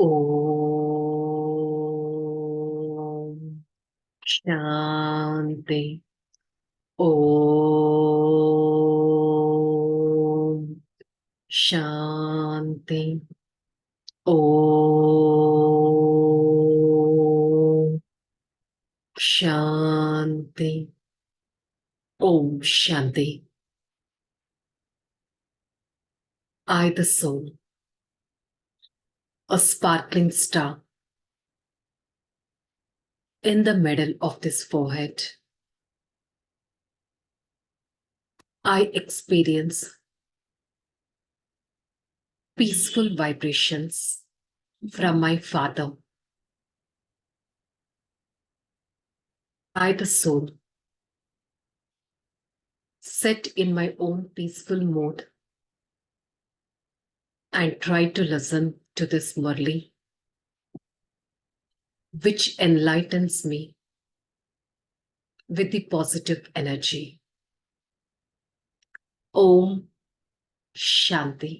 Om Shanti. Om Shanti. Om Shanti. Om Shanti. I, the soul, a sparkling star in the middle of this forehead, I experience peaceful vibrations from my Father. I, the soul, set in my own peaceful mode and try to listen to this Murli, which enlightens me with the positive energy. Om Shanti,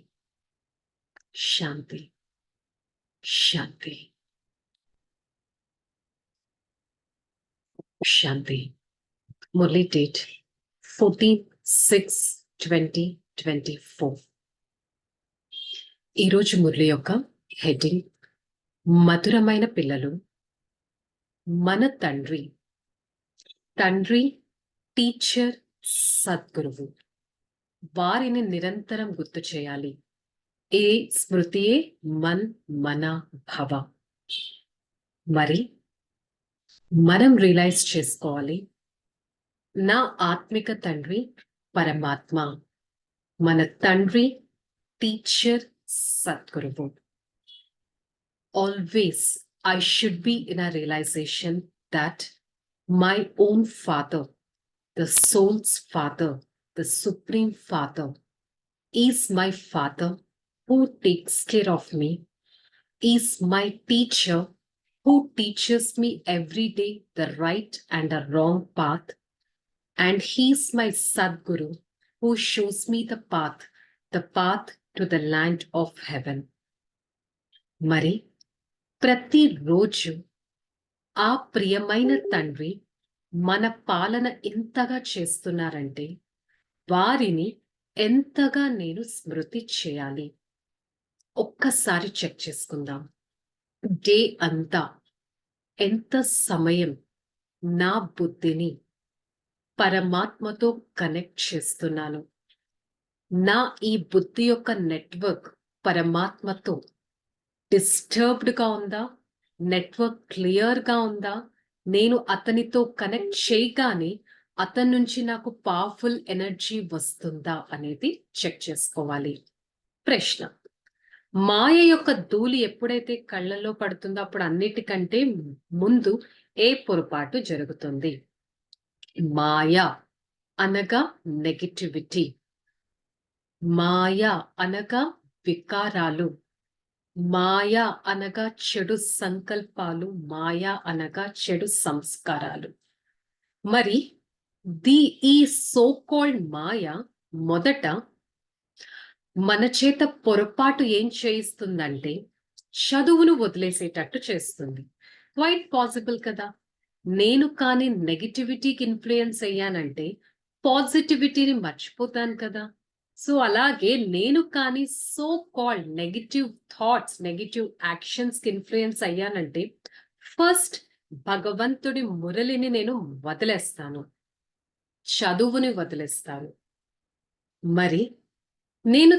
Shanti, Shanti, Shanti. Murli date 14/6/2024. ఈరోజు మురళి యొక్క heading మధురమైన పిల్లలు, మన తండ్రి teacher సద్గురువు, వారిని నిరంతరం గుర్తు చేయాలి. ఏ స్మృతియే మన్ మన భవ. మరి మనం రియలైజ్ చేసుకోవాలి, నా ఆత్మిక తండ్రి పరమాత్మ, మన తండ్రి టీచర్ సద్గురువు. Always I should be in a realization that my own Father, the soul's Father, the Supreme Father, is my Father who takes care of me, is my teacher who teaches me every day the right and the wrong path, and he's my Sadguru who shows me the path to the land of heaven. మరి ప్రతిరోజు ఆ ప్రియమైన తండ్రి మన పాలన ఎంతగా చేస్తున్నారంటే వారిని ఎంతగా నేను స్మృతి చేయాలి. ఒక్కసారి చెక్ చేసుకుందాం. డే అంతా ఎంత సమయం నా బుద్ధిని పరమాత్మతో కనెక్ట్ చేస్తున్నాను. నా ఈ బుద్ధి యొక్క నెట్వర్క్ పరమాత్మతో డిస్టర్బ్డ్గా ఉందా, నెట్వర్క్ క్లియర్గా ఉందా, నేను అతనితో కనెక్ట్ చేయగానే అతని నుంచి నాకు పవర్ఫుల్ ఎనర్జీ వస్తుందా అనేది చెక్ చేసుకోవాలి. ప్రశ్న, మాయ యొక్క ధూళి ఎప్పుడైతే కళ్ళలో పడుతుందో అప్పుడు అన్నిటికంటే ముందు ఏ పొరపాటు జరుగుతుంది? మాయ అనగా నెగటివిటీ, మాయ అనగా వికారాలు, మాయ అనగా చెడు సంకల్పాలు, మాయ అనగా చెడు సంస్కారాలు. మరి ఈ సో కాల్డ్ మాయ మొదట మన చేత పొరపాటు ఏం చేయిస్తుందంటే చదువును వదిలేసేటట్టు చేస్తుంది. క్వైట్ పాసిబుల్ కదా. నేను కానీ నెగటివిటీకి ఇన్ఫ్లుయెన్స్ అయ్యానంటే పాజిటివిటీని మర్చిపోతాను కదా. సో అలాగే నేను కానీ so called negative thoughts, negative actions కి ఇన్ఫ్లుయెన్స్ అయ్యానంటే ఫస్ట్ భగవంతుడి మురళిని నేను వదిలేస్తాను, చదువుని వదిలేస్తాను. మరి నేను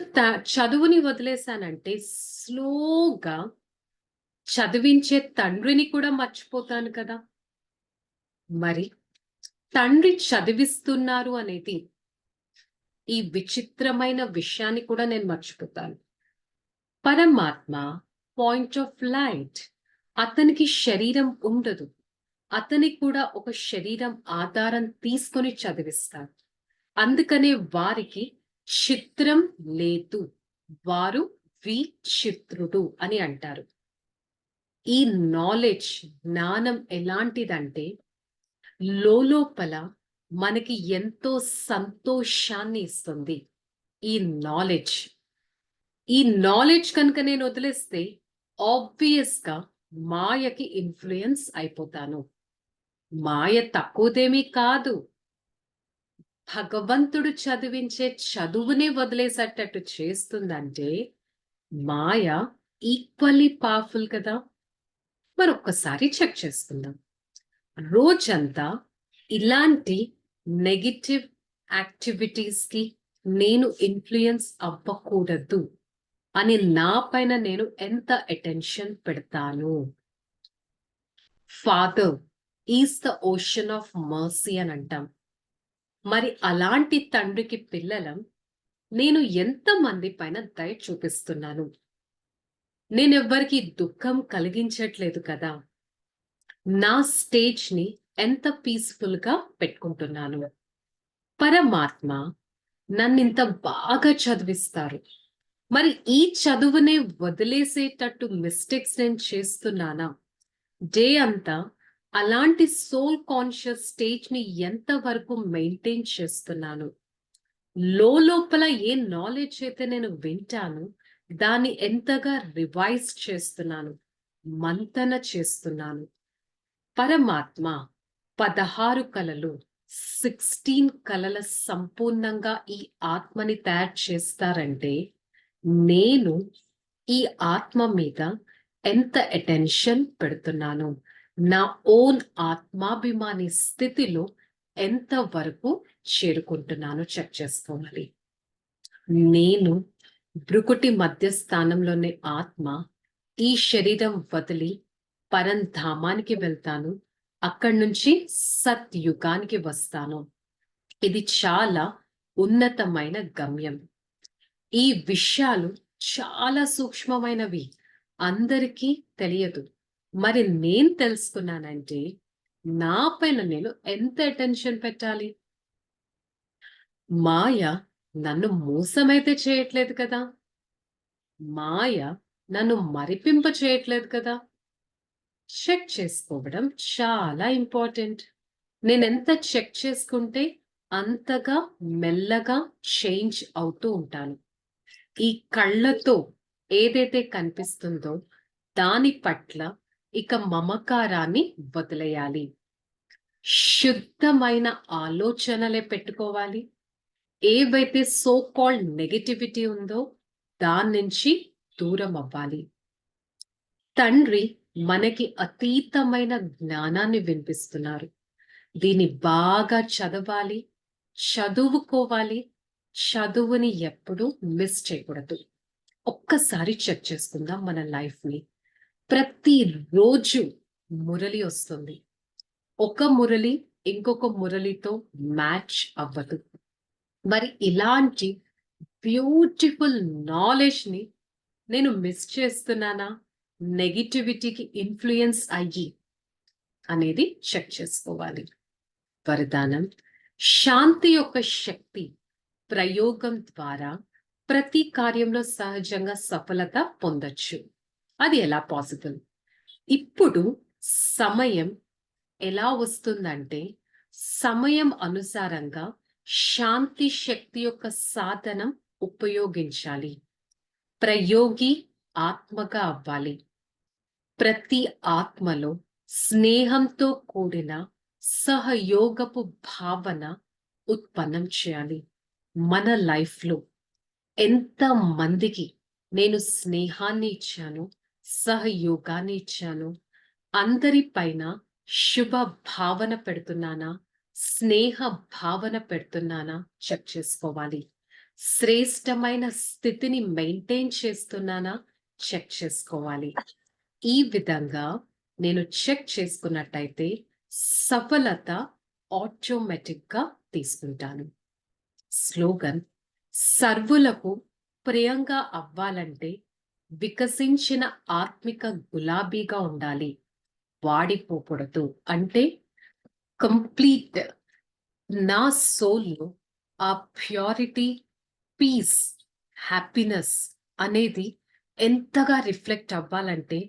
చదువుని వదిలేశానంటే స్లోగా చదివించే తండ్రిని కూడా మర్చిపోతాను కదా. మరి తండ్రి చదివిస్తున్నారు అనేది ఈ విచిత్రమైన విషయాన్ని కూడా నేను మర్చిపోతాను. పరమాత్మ పాయింట్ ఆఫ్ లైట్, అతనికి శరీరం ఉండదు, అతనికి కూడా ఒక శరీరం ఆధారం తీసుకొని చదివిస్తారు. అందుకనే వారికి చిత్రం లేదు, వారు విచిత్రుడు అని అంటారు. ఈ నాలెడ్జ్, జ్ఞానం ఎలాంటిదంటే లోపల మనకి ఎంతో సంతోషాన్ని ఇస్తుంది. ఈ నాలెడ్జ్ కనుక నేను వదిలేస్తే ఆబ్వియస్ గా మాయకి ఇన్ఫ్లుయెన్స్ అయిపోతాను. మాయ తక్కువదేమీ కాదు. భగవంతుడు చదివించే చదువుని వదిలేసేటట్టు చేస్తుందంటే మాయ ఈక్వల్లీ పవర్ఫుల్ కదా. మరొక్కసారి చెక్ చేసుకుందాం. రోజంతా ఇలాంటి నెగటివ్ యాక్టివిటీస్ కి నేను ఇన్ఫ్లుయెన్స్ అవ్వకూడదు అని నా పైన నేను ఎంత అటెన్షన్ పెడతాను. Father is the ocean of mercy అని అంటాం. మరి అలాంటి తండ్రికి పిల్లలం నేను ఎంత మంది పైన దయ చూపిస్తున్నాను. నేనెవ్వరికి దుఃఖం కలిగించట్లేదు కదా. నా స్టేజ్ ని ఎంత పీస్ఫుల్ గా పెట్టుకుంటున్నాను. పరమాత్మ నన్నింత బాగా చదివిస్తారు. మరి ఈ చదువునే వదిలేసేటట్టు మిస్టేక్స్ నేను చేస్తున్నానా? డే అంతా అలాంటి సోల్ కాన్షియస్ స్టేజ్ ని ఎంత వరకు మెయింటైన్ చేస్తున్నాను? లోపల ఏ నాలెడ్జ్ అయితే నేను వింటాను దాన్ని ఎంతగా రివైజ్ చేస్తున్నాను, మంతన చేస్తున్నాను. పరమాత్మ 16 కళలు 16 కళల సంపూర్ణంగా ఈ ఆత్మని తయారు చేస్తారంటే నేను ఈ ఆత్మ మీద ఎంత అటెన్షన్ పెడుతున్నాను, నా ఓన్ ఆత్మాభిమాని స్థితిలో ఎంత వరకు చేరుకుంటున్నాను చెక్ చేసుకోవాలి. నేను భృకుటి మధ్య స్థానంలోని ఆత్మ ఈ శరీరం వదిలి పరంధామానికి వెళ్తాను. అక్కడి నుంచి సత్యుగానికి వస్తాను. ఇది చాలా ఉన్నతమైన గమ్యం. ఈ విషయాలు చాలా సూక్ష్మమైనవి, అందరికీ తెలియదు. మరి నేను తెలుసుకున్నానంటే నా పైన నేను ఎంత అటెన్షన్ పెట్టాలి. మాయ నన్ను మోసమైతే చేయట్లేదు కదా. మాయ నన్ను మరిపింప చేయట్లేదు కదా. చెక్ చేసుకోవడం చాలా ఇంపార్టెంట్. నేనెంత చెక్ చేసుకుంటే అంతగా మెల్లగా చేంజ్ అవుతూ ఉంటాను. ఈ కళ్ళతో ఏదైతే కనిపిస్తుందో దాని పట్ల ఇక మమకారాన్ని వదిలేయాలి. శుద్ధమైన ఆలోచనలే పెట్టుకోవాలి. ఏవైతే సో కాల్డ్ నెగటివిటీ ఉందో దాని నుంచి దూరం అవ్వాలి. తండ్రి మనకి అతీతమైన జ్ఞానాన్ని వినిపిస్తున్నారు. దీన్ని బాగా చదవాలి, చదువుకోవాలి. చదువుని ఎప్పుడూ మిస్ చేయకూడదు. ఒక్కసారి చెక్ చేసుకుందాం మన లైఫ్ ని. ప్రతిరోజు మురళి వస్తుంది. ఒక మురళి ఇంకొక మురళితో మ్యాచ్ అవ్వదు. మరి ఇలాంటి బ్యూటిఫుల్ నాలెడ్జ్ ని నేను మిస్ చేస్తున్నానా, నెగిటివిటీకి ఇన్ఫ్లుయెన్స్ అయ్యి అనేది చెక్ చేసుకోవాలి. వరదానం: శాంతి యొక్క శక్తి ప్రయోగం ద్వారా ప్రతి కార్యంలో సహజంగా సఫలత పొందొచ్చు. అది ఎలా పాసిబుల్? ఇప్పుడు సమయం ఎలా వస్తుందంటే సమయం అనుసారంగా శాంతి శక్తి యొక్క సాధనం ఉపయోగించాలి. ప్రయోగి ఆత్మగా అవ్వాలి. ప్రతి ఆత్మలో స్నేహంతో కూడిన సహయోగపు భావన ఉత్పన్నం చేయాలి. మన లైఫ్లో ఎంత మందికి నేను స్నేహాన్ని ఇచ్చాను, సహయోగాన్ని ఇచ్చాను, అందరిపైన శుభ భావన పెడుతున్నానా, స్నేహ భావన పెడుతున్నానా చెక్ చేసుకోవాలి. శ్రేష్టమైన స్థితిని మెయింటైన్ చేస్తున్నానా చెక్ చేసుకోవాలి. ఈ విధంగా నేను చెక్ చేసుకున్నట్టయితే సఫలత ఆటోమేటిక్ గా తీసుకుంటాను. స్లోగన్: సర్వులకు ప్రియంగా అవ్వాలంటే వికసించిన ఆత్మిక గులాబీగా ఉండాలి, వాడిపోకూడదు. అంటే కంప్లీట్ నా సోల్లో ఆ ప్యూరిటీ, పీస్, హ్యాపీనెస్ అనేది ఎంతగా రిఫ్లెక్ట్ అవ్వాలంటే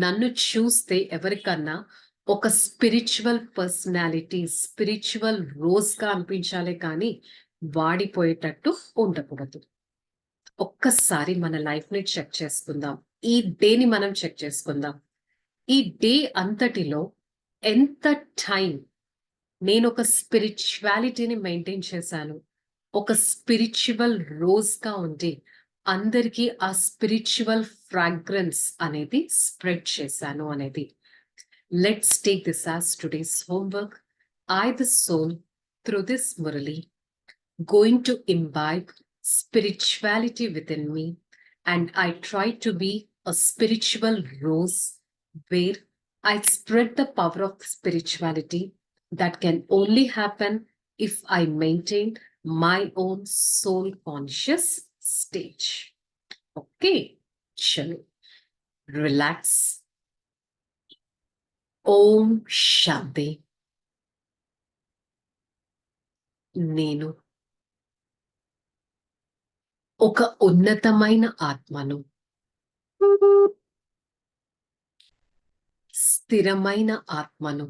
నన్ను చూస్తే ఎవరికన్నా ఒక స్పిరిచువల్ పర్సనాలిటీ, స్పిరిచువల్ రోజ్ గా అనిపించాలి కానీ వాడిపోయేటట్టు ఉండకూడదు. ఒక్కసారి మన లైఫ్ని చెక్ చేసుకుందాం. ఈ డేని మనం చెక్ చేసుకుందాం. ఈ డే అంతటిలో ఎంత టైం నేను ఒక స్పిరిచువాలిటీని మెయింటైన్ చేశాను, ఒక స్పిరిచువల్ రోజుగా ఉండి అందరికీ ఆ స్పిరిచువల్ ఫ్రాగ్రెన్స్ అనేది స్ప్రెడ్ చేశాను అనేది. Let's take this as today's homework. I, the soul, through this Murali, going to imbibe spirituality within me, and I try to be a spiritual rose where I spread the power of spirituality that can only happen if I maintain my own soul conscious stage. Okay, chalo, relax. Om Shanti. నేను ఒక ఉన్నతమైన ఆత్మను, స్థిరమైన ఆత్మను,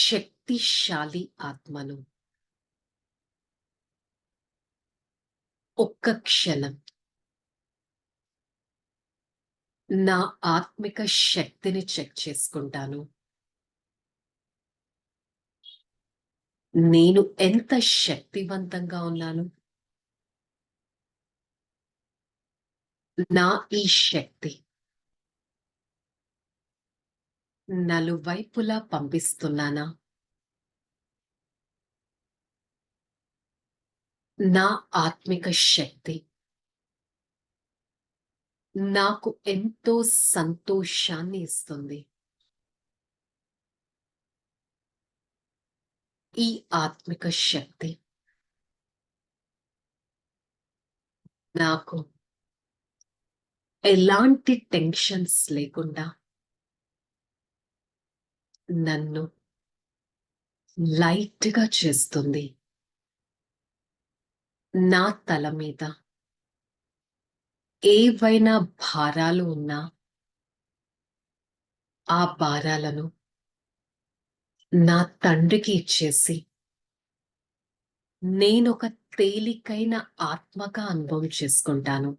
శక్తిశాలి ఆత్మను. ఒక్క క్షణం నా ఆత్మిక శక్తిని చెక్ చేసుకుంటాను. నేను ఎంత శక్తివంతంగా ఉన్నాను. నా ఈ శక్తి నలువైపులా పంపిస్తున్నానా? నా ఆత్మిక శక్తి నాకు ఎంతో సంతోషాన్ని ఇస్తుంది. ఈ ఆత్మిక శక్తి నాకు ఎలాంటి టెన్షన్స్ లేకుండా నన్ను లైట్గా చేస్తుంది. నా తల మీద ఏవైనా భారాలు ఉన్నా ఆ భారాలను నా తండ్రికి ఇచ్చేసి నేనొక తేలికైన ఆత్మగా అనుభవం చేసుకుంటాను.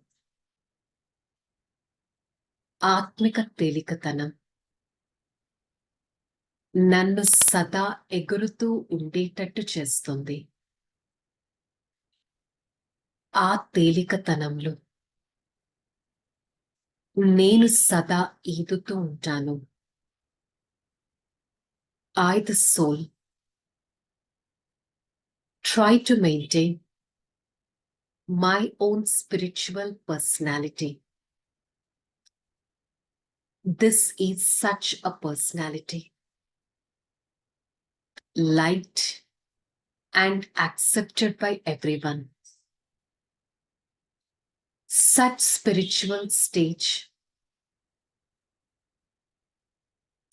ఆత్మిక తేలికతనం నన్ను సదా ఎగురుతూ ఉండేటట్టు చేస్తుంది. ఆ తేలికతనంలో నేను సదా ఈదుతూ ఉంటాను. I, the soul, try to maintain my own spiritual personality. This is such a personality, liked and accepted by everyone. Such spiritual stage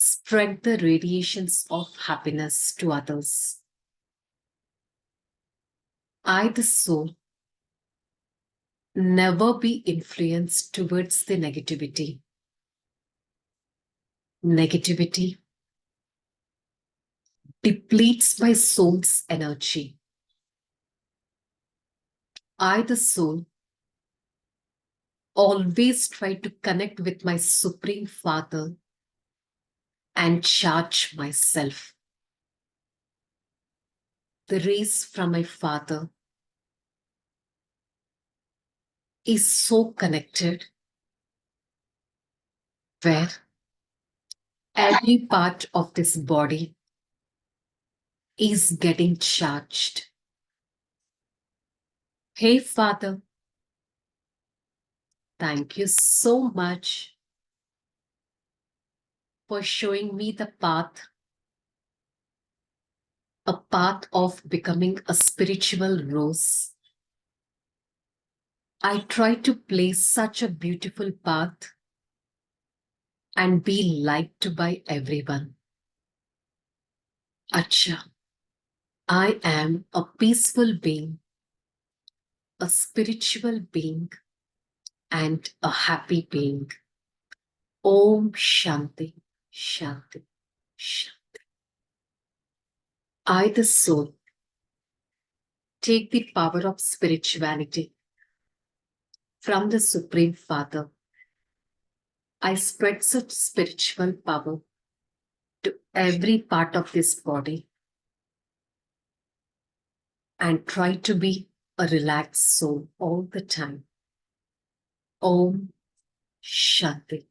spread the radiations of happiness to others. I, the soul, never be influenced towards the negativity. Negativity depletes my soul's energy. I, the soul, always try to connect with my Supreme Father and charge myself. The rays from my Father is so connected, where every part of this body is getting charged. Hey Father, thank you so much for showing me the path, a path of becoming a spiritual rose. I try to play such a beautiful path and be liked by everyone. Acha, I am a peaceful being, a spiritual being, and a happy being. Om Shanti, Shanti, Shanti. I, the soul, take the power of spirituality from the Supreme Father. I spread such spiritual power to every part of this body and try to be a relaxed soul all the time. Om Shanti.